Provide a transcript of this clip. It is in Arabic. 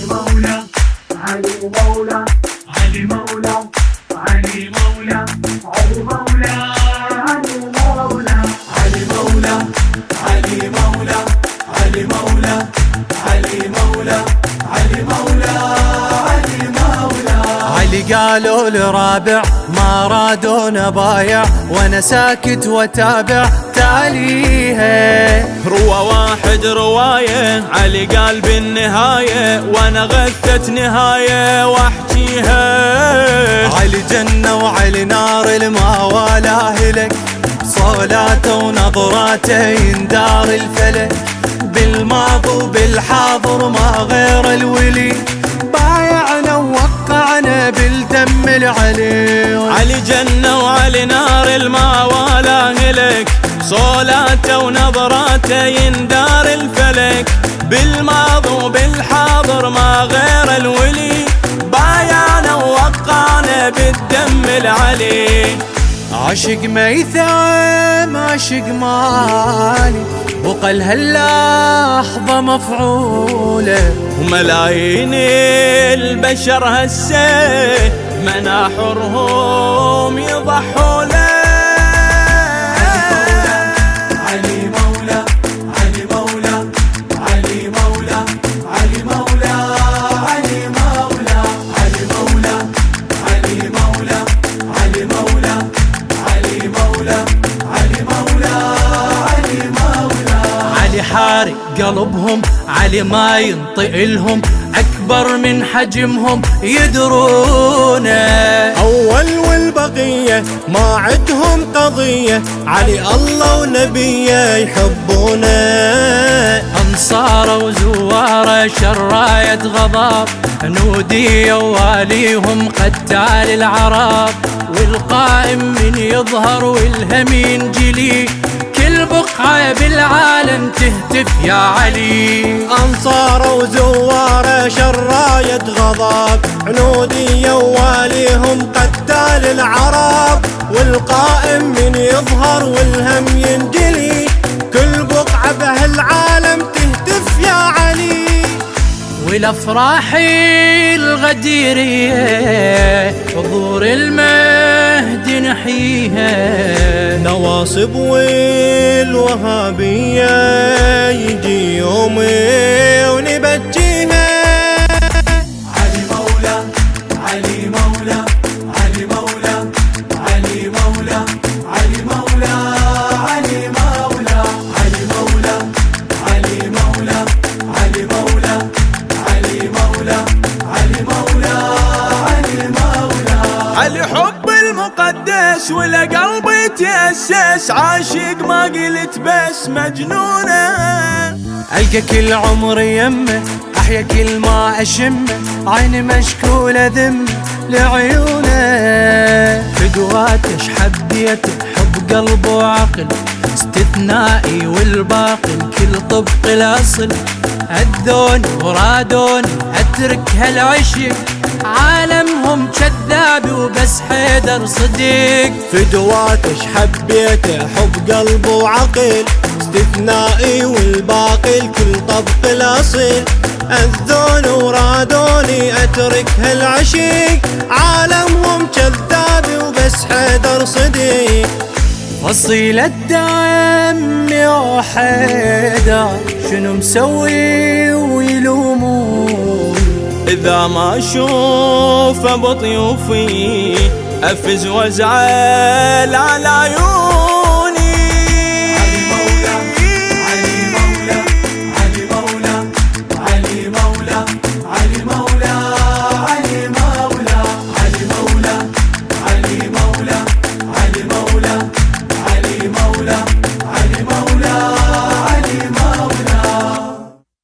مولا علي مولا علي مولا علي مولا علي مولا علي مولا علي مولا علي مولا علي مولا علي مولا علي مولا علي مولا. علي قالوا لرابع ما رادونا بايع، وانا ساكت وتابع تاليها. روى واحد رواية علي قال بالنهاية، وانا غثت نهاية واحكيها. علي جنة وعلي نار الما والاه لك، صولاته ونظراته يندار الفلك. بالماضي وبالحاضر ما غير الولي، بايعنا ووقعنا بالدم العلي. علي جنة وعلي نار الما والاه لك، صولاته ونظراته يندار الفلك. بالماضي وبالحاضر ما غير الولي، بايعنا ووقعنا بالدم العلي. عاشق ميثم عاشق مالي، وقل هاللحظة مفعولة. وملايين البشر هسه مناحرهم يضحوا له. علي مولا علي مولا علي مولا علي مولا علي مولا علي مولا علي مولا علي مولا علي مولا علي مولا علي مولا. علي حارق قلبهم، علي ما ينطق لهم، أكبر من حجمهم يدرونه. أول والبقية ما عدهم قضية، علي الله ونبيه يحبونه. أنصاره وزواره شراية غضب، نودي واليهم قتال العرب. والقائم من يظهر والهم ينجلي، كل بقعة بالعالم تهتف يا علي. أنصاره وزواره شراية غضب، عنودي واليهم قتال العرب. والقائم من يظهر والهم ينجلي، كل بقعة بهالعالم تهتف يا علي. والافراح الغديرية حضور المهد نحيها. نواصب والوهابية يجي يومي ونبجيها. علي مولا علي مولا علي مولا علي مولا علي مولا علي مولا علي مولا علي مولا علي مولا علي مولا علي مولا علي مولا. علي حب المقدس ولا قلبي تأسس، عاشق ما قلت بس مجنونة. ألقى كل عمر يمه، أحيا كل ما أشمه، عيني مشكولة ذمه لعيونه. فدواتش حبيته حب قلب وعقل، استثنائي والباقي الكل طبق الأصل. أذوني ورادوني أترك هالعشق، عالمهم كذاب وبس حيدر صديق. فدواتش حبيته حب قلب وعقل، استثنائي والباقي الكل طبق الأصل. أذوني ورادوني أترك هالعشق، عالمهم كذاب وبس حيدر صديق. فصيلة دم يا حيدر، شنو مسوي ويلومون؟ إذا ما أشوف بطيوفي أفز وأزعل على عيون.